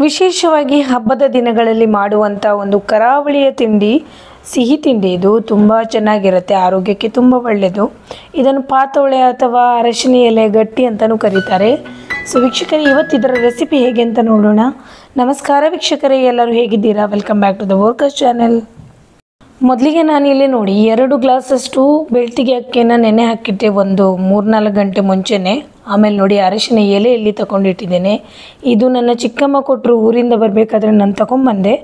ವಿಶೇಷವಾಗಿ ಹಬ್ಬದ ದಿನಗಳಲ್ಲಿ ಮಾಡುವಂಥ ಒಂದು ಕರಾವಳಿಯ ತಿಂಡಿ, ಸಿಹಿ ತಿಂಡಿ. ಇದು ತುಂಬ ಚೆನ್ನಾಗಿರುತ್ತೆ, ಆರೋಗ್ಯಕ್ಕೆ ತುಂಬ ಒಳ್ಳೆಯದು. ಇದನ್ನು ಪಾತೊಳೆ ಅಥವಾ ಅರಶಿನ ಎಲೆ ಗಟ್ಟಿ ಅಂತಲೂ ಕರೀತಾರೆ. ಸೊ ವೀಕ್ಷಕರೇ, ಇವತ್ತು ಇದರ ರೆಸಿಪಿ ಹೇಗೆ ಅಂತ ನೋಡೋಣ. ನಮಸ್ಕಾರ ವೀಕ್ಷಕರೇ, ಎಲ್ಲರೂ ಹೇಗಿದ್ದೀರಾ? Welcome back to the workers channel. ಮೊದಲಿಗೆ ನಾನಿಲ್ಲಿ ನೋಡಿ 2 ಗ್ಲಾಸಷ್ಟು ಬೆಳ್ತಿಗೆ ಅಕ್ಕಿಯನ್ನು ನೆನೆ ಹಾಕಿಟ್ಟೆ ಒಂದು 3-4 ಗಂಟೆ ಮುಂಚೆನೇ. ಆಮೇಲೆ ನೋಡಿ ಅರಶಿನ ಎಲೆ ಇಲ್ಲಿ ತಗೊಂಡಿಟ್ಟಿದ್ದೇನೆ. ಇದು ನನ್ನ ಚಿಕ್ಕಮ್ಮ ಕೊಟ್ಟರು, ಊರಿಂದ ಬರಬೇಕಾದ್ರೆ ನಾನು ತಗೊಂಬಂದೆ.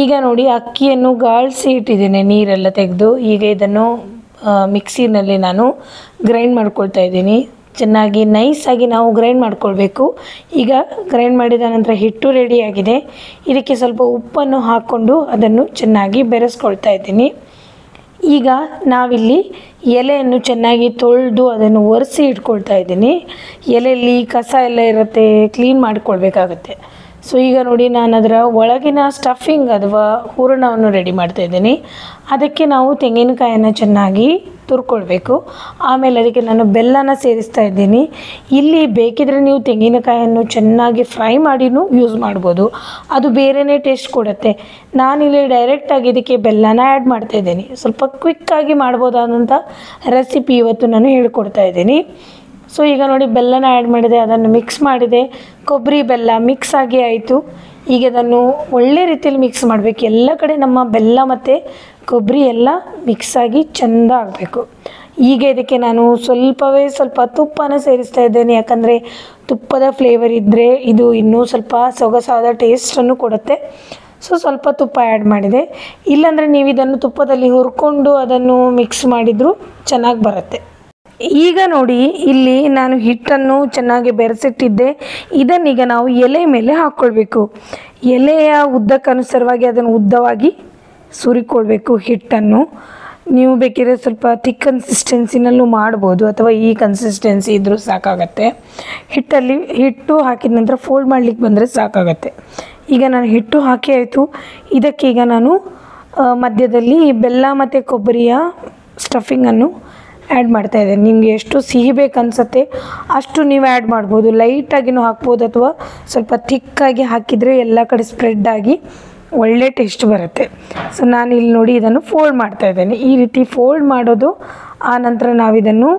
ಈಗ ನೋಡಿ ಅಕ್ಕಿಯನ್ನು ಗಾಳಿಸಿ ಇಟ್ಟಿದ್ದೇನೆ, ನೀರೆಲ್ಲ ತೆಗೆದು. ಈಗ ಇದನ್ನು ಮಿಕ್ಸಿನಲ್ಲಿ ನಾನು ಗ್ರೈಂಡ್ ಮಾಡ್ಕೊಳ್ತಾ ಇದ್ದೀನಿ. ಚೆನ್ನಾಗಿ ನೈಸಾಗಿ ನಾವು ಗ್ರೈಂಡ್ ಮಾಡ್ಕೊಳ್ಬೇಕು. ಈಗ ಗ್ರೈಂಡ್ ಮಾಡಿದ ನಂತರ ಹಿಟ್ಟು ರೆಡಿಯಾಗಿದೆ. ಇದಕ್ಕೆ ಸ್ವಲ್ಪ ಉಪ್ಪನ್ನು ಹಾಕ್ಕೊಂಡು ಅದನ್ನು ಚೆನ್ನಾಗಿ ಬೆರೆಸ್ಕೊಳ್ತಾ ಇದ್ದೀನಿ. ಈಗ ನಾವಿಲ್ಲಿ ಎಲೆಯನ್ನು ಚೆನ್ನಾಗಿ ತೊಳೆದು ಅದನ್ನು ಒರೆಸಿ ಇಟ್ಕೊಳ್ತಾ ಇದ್ದೀನಿ. ಎಲೆಯಲ್ಲಿ ಕಸ ಎಲ್ಲ ಇರುತ್ತೆ, ಕ್ಲೀನ್ ಮಾಡ್ಕೊಳ್ಬೇಕಾಗತ್ತೆ. ಸೊ ಈಗ ನೋಡಿ ನಾನು ಅದರ ಒಳಗಿನ ಸ್ಟಫಿಂಗ್ ಅಥವಾ ಹೂರಣವನ್ನು ರೆಡಿ ಮಾಡ್ತಾ ಇದ್ದೀನಿ. ಅದಕ್ಕೆ ನಾವು ತೆಂಗಿನಕಾಯನ್ನು ಚೆನ್ನಾಗಿ ತುರ್ಕೊಳ್ಬೇಕು. ಆಮೇಲೆ ಅದಕ್ಕೆ ನಾನು ಬೆಲ್ಲನ ಸೇರಿಸ್ತಾ ಇದ್ದೀನಿ. ಇಲ್ಲಿ ಬೇಕಿದ್ರೆ ನೀವು ತೆಂಗಿನಕಾಯನ್ನು ಚೆನ್ನಾಗಿ ಫ್ರೈ ಮಾಡಿನೂ ಯೂಸ್ ಮಾಡ್ಬೋದು, ಅದು ಬೇರೆಯೇ ಟೇಸ್ಟ್ ಕೊಡುತ್ತೆ. ನಾನಿಲ್ಲಿ ಡೈರೆಕ್ಟಾಗಿ ಇದಕ್ಕೆ ಬೆಲ್ಲನ ಆ್ಯಡ್ ಮಾಡ್ತಾ ಇದ್ದೀನಿ. ಸ್ವಲ್ಪ ಕ್ವಿಕ್ಕಾಗಿ ಮಾಡ್ಬೋದಾದಂಥ ರೆಸಿಪಿ ಇವತ್ತು ನಾನು ಹೇಳ್ಕೊಡ್ತಾ ಇದ್ದೀನಿ. ಸೊ ಈಗ ನೋಡಿ ಬೆಲ್ಲನ ಆ್ಯಡ್ ಮಾಡಿದೆ, ಅದನ್ನು ಮಿಕ್ಸ್ ಮಾಡಿದೆ. ಕೊಬ್ಬರಿ ಬೆಲ್ಲ ಮಿಕ್ಸ್ ಆಗಿ ಆಯಿತು. ಈಗ ಅದನ್ನು ಒಳ್ಳೆ ರೀತಿಯಲ್ಲಿ ಮಿಕ್ಸ್ ಮಾಡಬೇಕು. ಎಲ್ಲ ಕಡೆ ನಮ್ಮ ಬೆಲ್ಲ ಮತ್ತು ಕೊಬ್ಬರಿ ಎಲ್ಲ ಮಿಕ್ಸಾಗಿ ಚೆಂದ ಆಗಬೇಕು. ಈಗ ಇದಕ್ಕೆ ನಾನು ಸ್ವಲ್ಪ ತುಪ್ಪನ ಸೇರಿಸ್ತಾ ಇದ್ದೇನೆ. ಯಾಕಂದರೆ ತುಪ್ಪದ ಫ್ಲೇವರ್ ಇದ್ದರೆ ಇದು ಇನ್ನೂ ಸ್ವಲ್ಪ ಸೊಗಸಾದ ಟೇಸ್ಟನ್ನು ಕೊಡುತ್ತೆ. ಸೊ ಸ್ವಲ್ಪ ತುಪ್ಪ ಆ್ಯಡ್ ಮಾಡಿದೆ. ಇಲ್ಲಾಂದರೆ ನೀವು ಇದನ್ನು ತುಪ್ಪದಲ್ಲಿ ಹುರ್ಕೊಂಡು ಅದನ್ನು ಮಿಕ್ಸ್ ಮಾಡಿದರೂ ಚೆನ್ನಾಗಿ ಬರುತ್ತೆ. ಈಗ ನೋಡಿ ಇಲ್ಲಿ ನಾನು ಹಿಟ್ಟನ್ನು ಚೆನ್ನಾಗಿ ಬೆರೆಸಿಟ್ಟಿದ್ದೆ. ಇದನ್ನೀಗ ನಾವು ಎಲೆ ಮೇಲೆ ಹಾಕ್ಕೊಳ್ಬೇಕು. ಎಲೆಯ ಉದ್ದಕ್ಕನುಸಾರವಾಗಿ ಅದನ್ನು ಉದ್ದವಾಗಿ ಸುರಿಕೊಳ್ಬೇಕು ಹಿಟ್ಟನ್ನು. ನೀವು ಬೇಕಿದ್ರೆ ಸ್ವಲ್ಪ ಥಿಕ್ ಕನ್ಸಿಸ್ಟೆನ್ಸಿನಲ್ಲೂ ಮಾಡ್ಬೋದು, ಅಥವಾ ಈ ಕನ್ಸಿಸ್ಟೆನ್ಸಿ ಇದ್ದರೂ ಸಾಕಾಗತ್ತೆ. ಹಿಟ್ಟು ಹಾಕಿದ ನಂತರ ಫೋಲ್ಡ್ ಮಾಡಲಿಕ್ಕೆ ಬಂದರೆ ಸಾಕಾಗತ್ತೆ. ಈಗ ನಾನು ಹಿಟ್ಟು ಹಾಕಿ ಆಯಿತು. ಇದಕ್ಕೀಗ ನಾನು ಮಧ್ಯದಲ್ಲಿ ಬೆಲ್ಲ ಮತ್ತು ಕೊಬ್ಬರಿಯ ಸ್ಟಫಿಂಗನ್ನು ಆ್ಯಡ್ ಮಾಡ್ತಾಯಿದ್ದೇನೆ. ನಿಮಗೆ ಎಷ್ಟು ಸಿಹಿ ಬೇಕನ್ಸುತ್ತೆ ಅಷ್ಟು ನೀವು ಆ್ಯಡ್ ಮಾಡ್ಬೋದು. ಲೈಟಾಗಿನೂ ಹಾಕ್ಬೋದು, ಅಥವಾ ಸ್ವಲ್ಪ ಥಿಕ್ಕಾಗಿ ಹಾಕಿದರೆ ಎಲ್ಲ ಕಡೆ ಸ್ಪ್ರೆಡ್ ಆಗಿ ಒಳ್ಳೆ ಟೇಸ್ಟ್ ಬರುತ್ತೆ. ಸೊ ನಾನು ಇಲ್ಲಿ ನೋಡಿ ಇದನ್ನು ಫೋಲ್ಡ್ ಮಾಡ್ತಾಯಿದ್ದೇನೆ. ಈ ರೀತಿ ಫೋಲ್ಡ್ ಮಾಡೋದು. ಆ ನಂತರ ನಾವಿದನ್ನು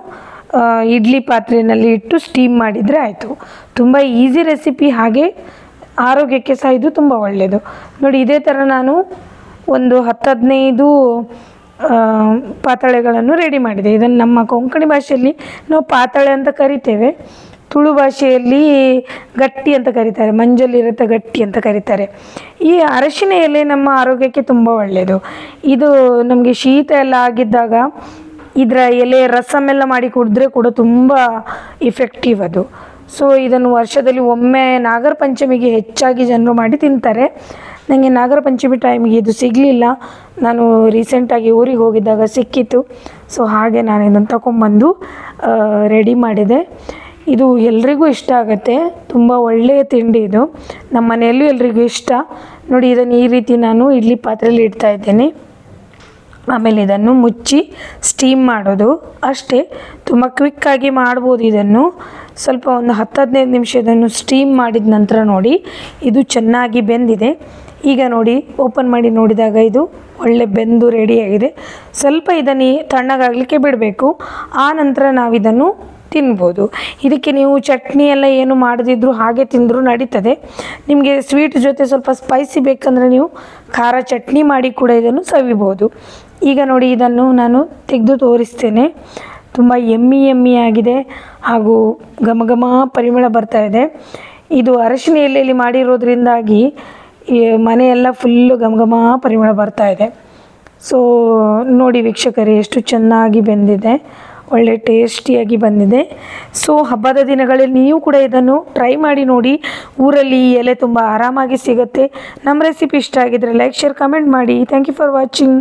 ಇಡ್ಲಿ ಪಾತ್ರೆಯಲ್ಲಿ ಇಟ್ಟು ಸ್ಟೀಮ್ ಮಾಡಿದರೆ ಆಯಿತು. ತುಂಬ ಈಸಿ ರೆಸಿಪಿ, ಹಾಗೆ ಆರೋಗ್ಯಕ್ಕೆ ಸಹ ಇದು ತುಂಬ ಒಳ್ಳೆಯದು. ನೋಡಿ ಇದೇ ಥರ ನಾನು ಒಂದು 10-15 ಪಾತಳೆಗಳನ್ನು ರೆಡಿ ಮಾಡಿದೆ. ಇದನ್ನು ನಮ್ಮ ಕೊಂಕಣಿ ಭಾಷೆಯಲ್ಲಿ ನಾವು ಪಾತಳೆ ಅಂತ ಕರಿತೇವೆ, ತುಳು ಭಾಷೆಯಲ್ಲಿ ಗಟ್ಟಿ ಅಂತ ಕರೀತಾರೆ, ಮಂಜಲ್ಲಿರುತ್ತೆ ಗಟ್ಟಿ ಅಂತ ಕರೀತಾರೆ. ಈ ಅರಶಿನ ಎಲೆ ನಮ್ಮ ಆರೋಗ್ಯಕ್ಕೆ ತುಂಬ ಒಳ್ಳೆಯದು. ಇದು ನಮಗೆ ಶೀತ ಎಲ್ಲ ಆಗಿದ್ದಾಗ ಇದರ ಎಲೆ ರಸಮೆಲ್ಲ ಮಾಡಿ ಕುಡಿದ್ರೆ ಕೂಡ ತುಂಬ ಇಫೆಕ್ಟಿವ್ ಅದು. ಸೊ ಇದನ್ನು ವರ್ಷದಲ್ಲಿ ಒಮ್ಮೆ ನಾಗರ ಪಂಚಮಿಗೆ ಹೆಚ್ಚಾಗಿ ಜನರು ಮಾಡಿ ತಿಂತಾರೆ. ನನಗೆ ನಾಗರ ಪಂಚಮಿ ಟೈಮಿಗೆ ಇದು ಸಿಗಲಿಲ್ಲ. ನಾನು ರೀಸೆಂಟಾಗಿ ಊರಿಗೆ ಹೋಗಿದ್ದಾಗ ಸಿಕ್ಕಿತ್ತು. ಸೊ ಹಾಗೆ ನಾನು ಇದನ್ನು ತಗೊಂಬಂದು ರೆಡಿ ಮಾಡಿದೆ. ಇದು ಎಲ್ರಿಗೂ ಇಷ್ಟ ಆಗುತ್ತೆ, ತುಂಬ ಒಳ್ಳೆಯ ತಿಂಡಿ ಇದು. ನಮ್ಮ ಮನೆಯಲ್ಲೂ ಎಲ್ರಿಗೂ ಇಷ್ಟ. ನೋಡಿ ಇದನ್ನು ಈ ರೀತಿ ನಾನು ಇಡ್ಲಿ ಪಾತ್ರೆಯಲ್ಲಿ ಇಡ್ತಾ ಇದ್ದೇನೆ. ಆಮೇಲೆ ಇದನ್ನು ಮುಚ್ಚಿ ಸ್ಟೀಮ್ ಮಾಡೋದು ಅಷ್ಟೇ. ತುಂಬ ಕ್ವಿಕ್ಕಾಗಿ ಮಾಡ್ಬೋದು ಇದನ್ನು. ಸ್ವಲ್ಪ ಒಂದು 10-15 ನಿಮಿಷ ಇದನ್ನು ಸ್ಟೀಮ್ ಮಾಡಿದ ನಂತರ ನೋಡಿ ಇದು ಚೆನ್ನಾಗಿ ಬೆಂದಿದೆ. ಈಗ ನೋಡಿ ಓಪನ್ ಮಾಡಿ ನೋಡಿದಾಗ ಇದು ಒಳ್ಳೆ ಬೆಂದು ರೆಡಿಯಾಗಿದೆ. ಸ್ವಲ್ಪ ಇದನ್ನು ತಣ್ಣಗಾಗಲಿಕ್ಕೆ ಬಿಡಬೇಕು. ಆ ನಂತರ ನಾವಿದನ್ನು ತಿನ್ಬೋದು. ಇದಕ್ಕೆ ನೀವು ಚಟ್ನಿ ಎಲ್ಲ ಏನು ಮಾಡದಿದ್ದರೂ ಹಾಗೆ ತಿಂದರೂ ನಡೀತದೆ. ನಿಮಗೆ ಸ್ವೀಟ್ ಜೊತೆ ಸ್ವಲ್ಪ ಸ್ಪೈಸಿ ಬೇಕಂದರೆ ನೀವು ಖಾರ ಚಟ್ನಿ ಮಾಡಿ ಕೂಡ ಇದನ್ನು ಸವಿಬೋದು. ಈಗ ನೋಡಿ ಇದನ್ನು ನಾನು ತೆಗೆದು ತೋರಿಸ್ತೇನೆ. ತುಂಬ ಯಮ್ಮಿ ಆಗಿದೆ, ಹಾಗೂ ಘಮ ಪರಿಮಳ ಬರ್ತಾ ಇದೆ. ಇದು ಅರಶಿನ ಎಲೆಯಲ್ಲಿ ಮಾಡಿರೋದ್ರಿಂದಾಗಿ ಈ ಮನೆಯೆಲ್ಲ ಫುಲ್ಲು ಘಮ ಪರಿಮಳ ಬರ್ತಾ ಇದೆ. ಸೊ ನೋಡಿ ವೀಕ್ಷಕರೇ, ಎಷ್ಟು ಚೆನ್ನಾಗಿ ಬೆಂದಿದೆ, ಒಳ್ಳೆ ಟೇಸ್ಟಿಯಾಗಿ ಬಂದಿದೆ. ಸೊ ಹಬ್ಬದ ದಿನಗಳಲ್ಲಿ ನೀವು ಕೂಡ ಇದನ್ನು ಟ್ರೈ ಮಾಡಿ ನೋಡಿ. ಊರಲ್ಲಿ ಈ ಎಲೆ ತುಂಬ ಆರಾಮಾಗಿ ಸಿಗುತ್ತೆ. ನಮ್ಮ ರೆಸಿಪಿ ಇಷ್ಟ ಆಗಿದ್ದರೆ ಲೈಕ್, ಶೇರ್, ಕಮೆಂಟ್ ಮಾಡಿ. Thank you for watching.